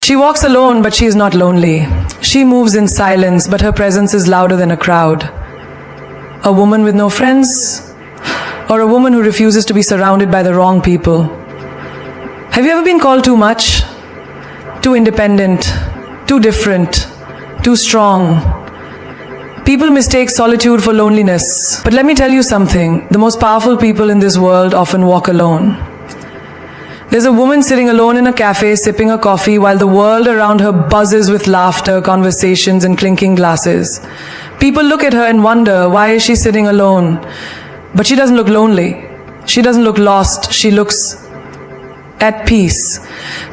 She walks alone, but she is not lonely. She moves in silence, but her presence is louder than a crowd. A woman with no friends, or a woman who refuses to be surrounded by the wrong people. Have you ever been called too much? Too independent, too different, too strong? People mistake solitude for loneliness. But let me tell you something. The most powerful people in this world often walk alone. There's a woman sitting alone in a cafe sipping a coffee while the world around her buzzes with laughter, conversations, and clinking glasses. People look at her and wonder, why is she sitting alone? But she doesn't look lonely. She doesn't look lost. She looks at peace.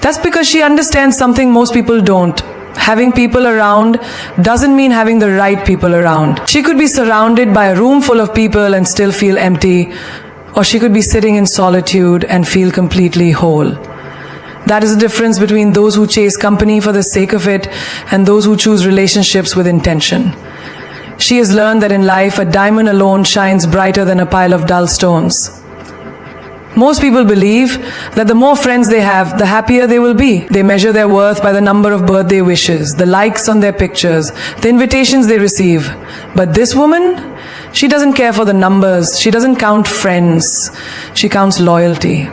That's because she understands something most people don't. Having people around doesn't mean having the right people around. She could be surrounded by a room full of people and still feel empty, or she could be sitting in solitude and feel completely whole. That is the difference between those who chase company for the sake of it and those who choose relationships with intention. She has learned that in life, a diamond alone shines brighter than a pile of dull stones. Most people believe that the more friends they have, the happier they will be. They measure their worth by the number of birthday wishes, the likes on their pictures, the invitations they receive. But this woman, she doesn't care for the numbers. She doesn't count friends. She counts loyalty.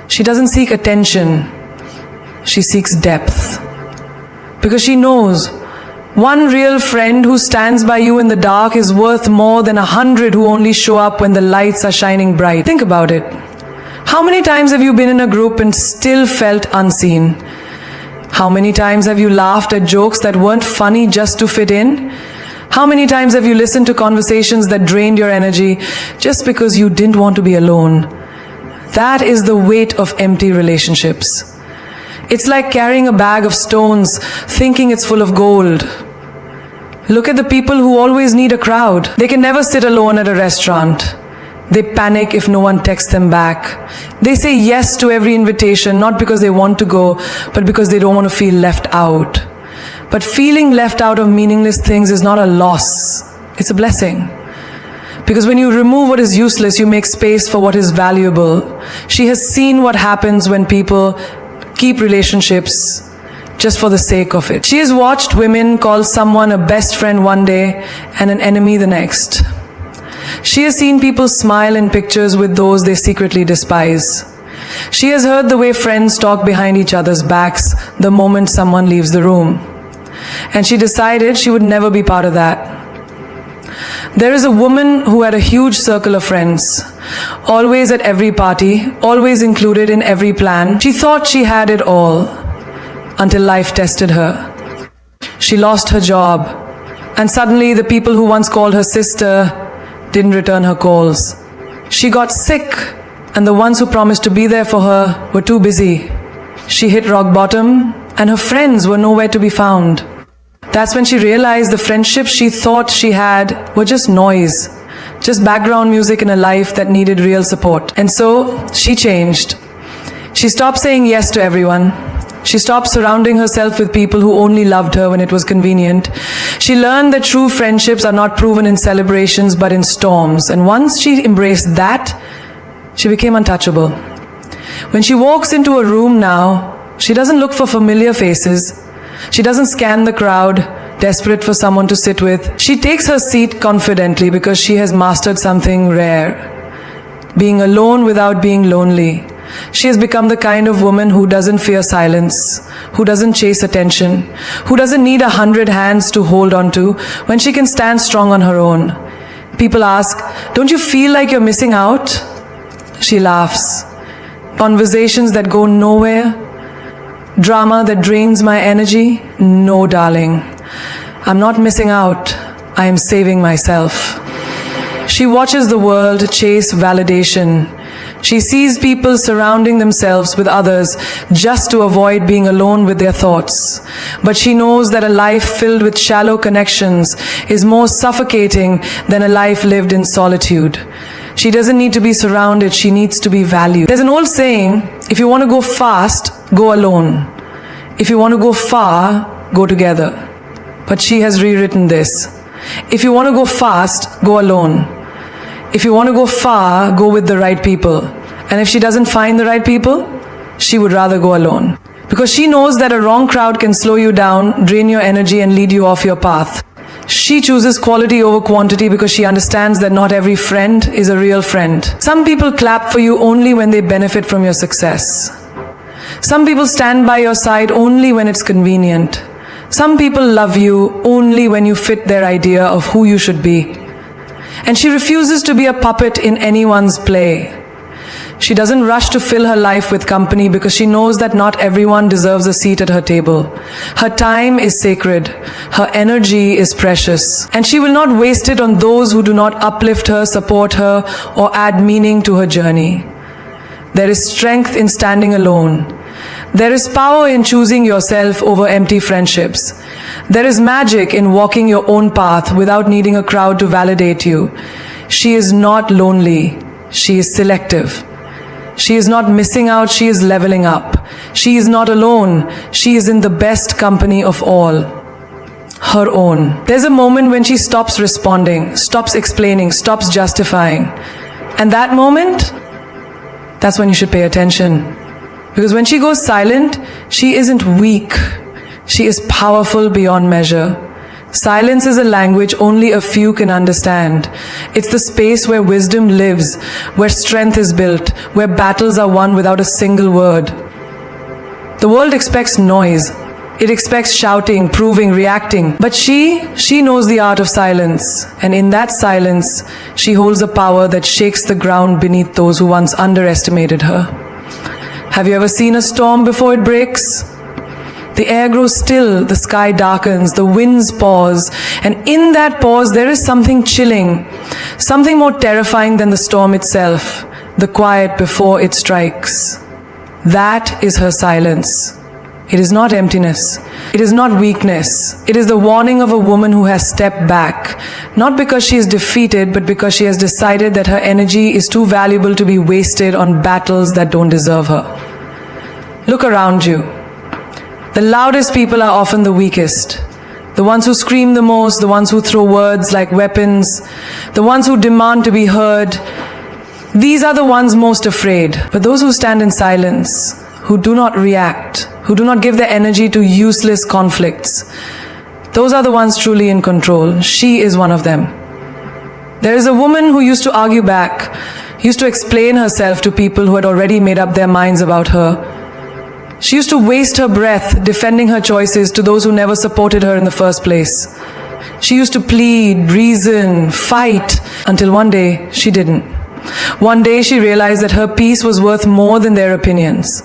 She doesn't seek attention. She seeks depth. Because she knows one real friend who stands by you in the dark is worth more than 100 who only show up when the lights are shining bright. Think about it. How many times have you been in a group and still felt unseen? How many times have you laughed at jokes that weren't funny just to fit in? How many times have you listened to conversations that drained your energy just because you didn't want to be alone? That is the weight of empty relationships. It's like carrying a bag of stones, thinking it's full of gold. Look at the people who always need a crowd. They can never sit alone at a restaurant. They panic if no one texts them back. They say yes to every invitation, not because they want to go, but because they don't want to feel left out. But feeling left out of meaningless things is not a loss. It's a blessing. Because when you remove what is useless, you make space for what is valuable. She has seen what happens when people keep relationships just for the sake of it. She has watched women call someone a best friend one day and an enemy the next. She has seen people smile in pictures with those they secretly despise. She has heard the way friends talk behind each other's backs the moment someone leaves the room. And she decided she would never be part of that. There is a woman who had a huge circle of friends, always at every party, always included in every plan. She thought she had it all until life tested her. She lost her job, and suddenly the people who once called her sister didn't return her calls. She got sick, and the ones who promised to be there for her were too busy. She hit rock bottom, and her friends were nowhere to be found. That's when she realized the friendships she thought she had were just noise, just background music in a life that needed real support. And so she changed. She stopped saying yes to everyone. She stopped surrounding herself with people who only loved her when it was convenient. She learned that true friendships are not proven in celebrations but in storms. And once she embraced that, she became untouchable. When she walks into a room now, she doesn't look for familiar faces. She doesn't scan the crowd, desperate for someone to sit with. She takes her seat confidently because she has mastered something rare: being alone without being lonely. She has become the kind of woman who doesn't fear silence, who doesn't chase attention, who doesn't need 100 hands to hold on to when she can stand strong on her own. People ask, "Don't you feel like you're missing out?" She laughs. Conversations that go nowhere? Drama that drains my energy? No, darling. I'm not missing out. I am saving myself. She watches the world chase validation. She sees people surrounding themselves with others just to avoid being alone with their thoughts. But she knows that a life filled with shallow connections is more suffocating than a life lived in solitude. She doesn't need to be surrounded, she needs to be valued. There's an old saying, if you want to go fast, go alone. If you want to go far, go together. But she has rewritten this. If you want to go fast, go alone. If you want to go far, go with the right people. And if she doesn't find the right people, she would rather go alone. Because she knows that a wrong crowd can slow you down, drain your energy, and lead you off your path. She chooses quality over quantity because she understands that not every friend is a real friend. Some people clap for you only when they benefit from your success. Some people stand by your side only when it's convenient. Some people love you only when you fit their idea of who you should be. And she refuses to be a puppet in anyone's play. She doesn't rush to fill her life with company because she knows that not everyone deserves a seat at her table. Her time is sacred. Her energy is precious. And she will not waste it on those who do not uplift her, support her, or add meaning to her journey. There is strength in standing alone. There is power in choosing yourself over empty friendships. There is magic in walking your own path without needing a crowd to validate you. She is not lonely. She is selective. She is not missing out, she is leveling up. She is not alone, she is in the best company of all. Her own. There's a moment when she stops responding, stops explaining, stops justifying. And that moment, that's when you should pay attention. Because when she goes silent, she isn't weak. She is powerful beyond measure. Silence is a language only a few can understand. It's the space where wisdom lives, where strength is built, where battles are won without a single word. The world expects noise. It expects shouting, proving, reacting. But she knows the art of silence. And in that silence, she holds a power that shakes the ground beneath those who once underestimated her. Have you ever seen a storm before it breaks? The air grows still, the sky darkens, the winds pause, and in that pause there is something chilling, something more terrifying than the storm itself, the quiet before it strikes. That is her silence. It is not emptiness. It is not weakness. It is the warning of a woman who has stepped back, not because she is defeated, but because she has decided that her energy is too valuable to be wasted on battles that don't deserve her. Look around you. The loudest people are often the weakest. The ones who scream the most, the ones who throw words like weapons, the ones who demand to be heard. These are the ones most afraid. But those who stand in silence, who do not react, who do not give their energy to useless conflicts, those are the ones truly in control. She is one of them. There is a woman who used to argue back, used to explain herself to people who had already made up their minds about her. She used to waste her breath defending her choices to those who never supported her in the first place. She used to plead, reason, fight, until one day she didn't. One day she realized that her peace was worth more than their opinions.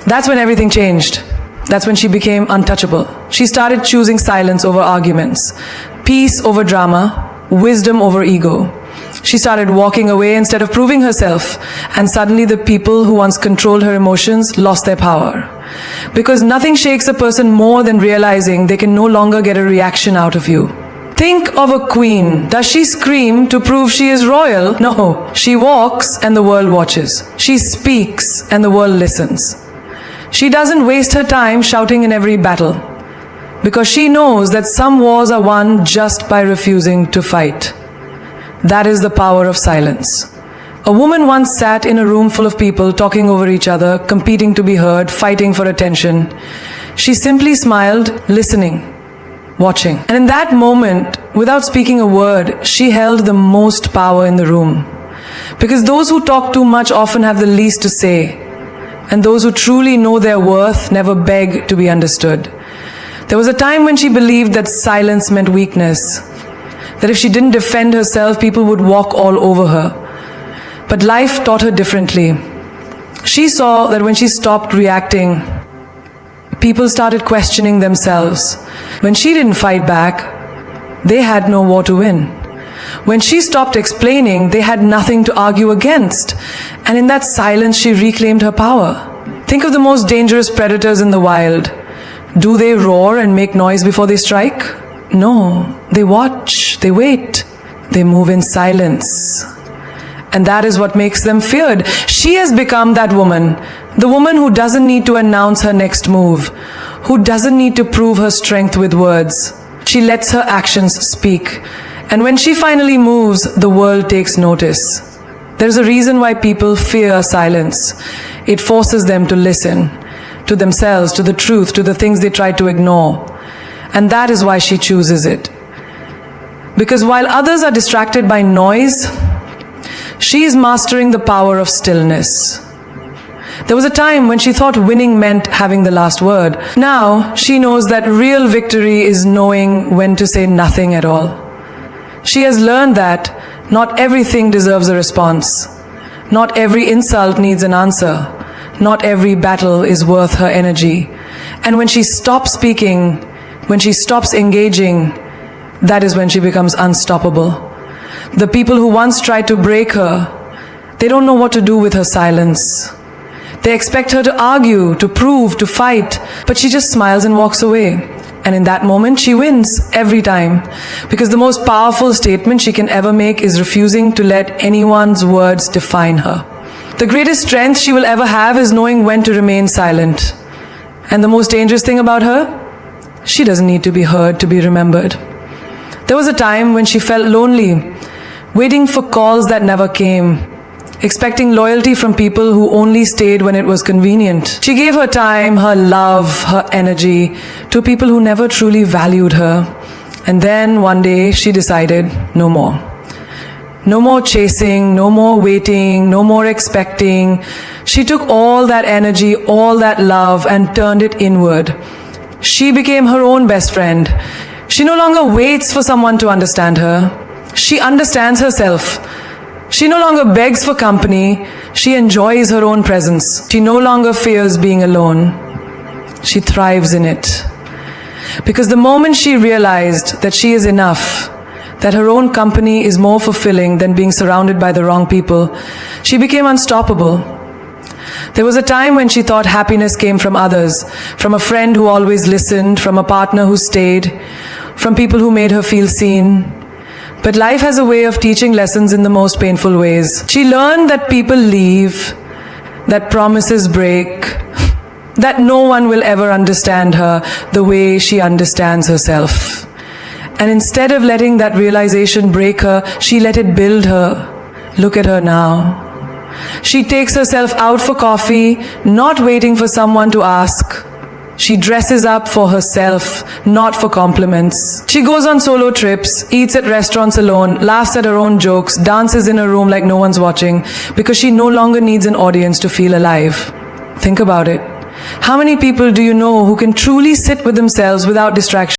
That's when everything changed. That's when she became untouchable. She started choosing silence over arguments, peace over drama, wisdom over ego. She started walking away instead of proving herself, and suddenly the people who once controlled her emotions lost their power. Because nothing shakes a person more than realizing they can no longer get a reaction out of you. Think of a queen. Does she scream to prove she is royal? No. She walks and the world watches. She speaks and the world listens. She doesn't waste her time shouting in every battle, because she knows that some wars are won just by refusing to fight. That is the power of silence. A woman once sat in a room full of people talking over each other, competing to be heard, fighting for attention. She simply smiled, listening, watching. And in that moment, without speaking a word, she held the most power in the room. Because those who talk too much often have the least to say. And those who truly know their worth never beg to be understood. There was a time when she believed that silence meant weakness. That if she didn't defend herself, people would walk all over her. But life taught her differently. She saw that when she stopped reacting, people started questioning themselves. When she didn't fight back, they had no war to win. When she stopped explaining, they had nothing to argue against. And in that silence, she reclaimed her power. Think of the most dangerous predators in the wild. Do they roar and make noise before they strike? No, they watch, they wait, they move in silence. And that is what makes them feared. She has become that woman, the woman who doesn't need to announce her next move, who doesn't need to prove her strength with words. She lets her actions speak. And when she finally moves, the world takes notice. There's a reason why people fear silence. It forces them to listen. to themselves, to the truth, to the things they try to ignore. And that is why she chooses it. Because while others are distracted by noise, she is mastering the power of stillness. There was a time when she thought winning meant having the last word. Now she knows that real victory is knowing when to say nothing at all. She has learned that not everything deserves a response. Not every insult needs an answer. Not every battle is worth her energy. And when she stops speaking, when she stops engaging, that is when she becomes unstoppable. The people who once tried to break her, they don't know what to do with her silence. They expect her to argue, to prove, to fight, but she just smiles and walks away. And in that moment, she wins every time. Because the most powerful statement she can ever make is refusing to let anyone's words define her. The greatest strength she will ever have is knowing when to remain silent. And the most dangerous thing about her? She doesn't need to be heard to be remembered. There was a time when she felt lonely, waiting for calls that never came, expecting loyalty from people who only stayed when it was convenient. She gave her time, her love, her energy to people who never truly valued her. And then one day she decided, no more. No more chasing, no more waiting, no more expecting. She took all that energy, all that love, and turned it inward. She became her own best friend. She no longer waits for someone to understand her. She understands herself. She no longer begs for company. She enjoys her own presence. She no longer fears being alone. She thrives in it. Because the moment she realized that she is enough, that her own company is more fulfilling than being surrounded by the wrong people, she became unstoppable. There was a time when she thought happiness came from others, from a friend who always listened, from a partner who stayed, from people who made her feel seen. But life has a way of teaching lessons in the most painful ways. She learned that people leave, that promises break, that no one will ever understand her the way she understands herself. And instead of letting that realization break her, she let it build her. Look at her now. She takes herself out for coffee, not waiting for someone to ask. She dresses up for herself, not for compliments. She goes on solo trips, eats at restaurants alone, laughs at her own jokes, dances in her room like no one's watching, because she no longer needs an audience to feel alive. Think about it. How many people do you know who can truly sit with themselves without distraction?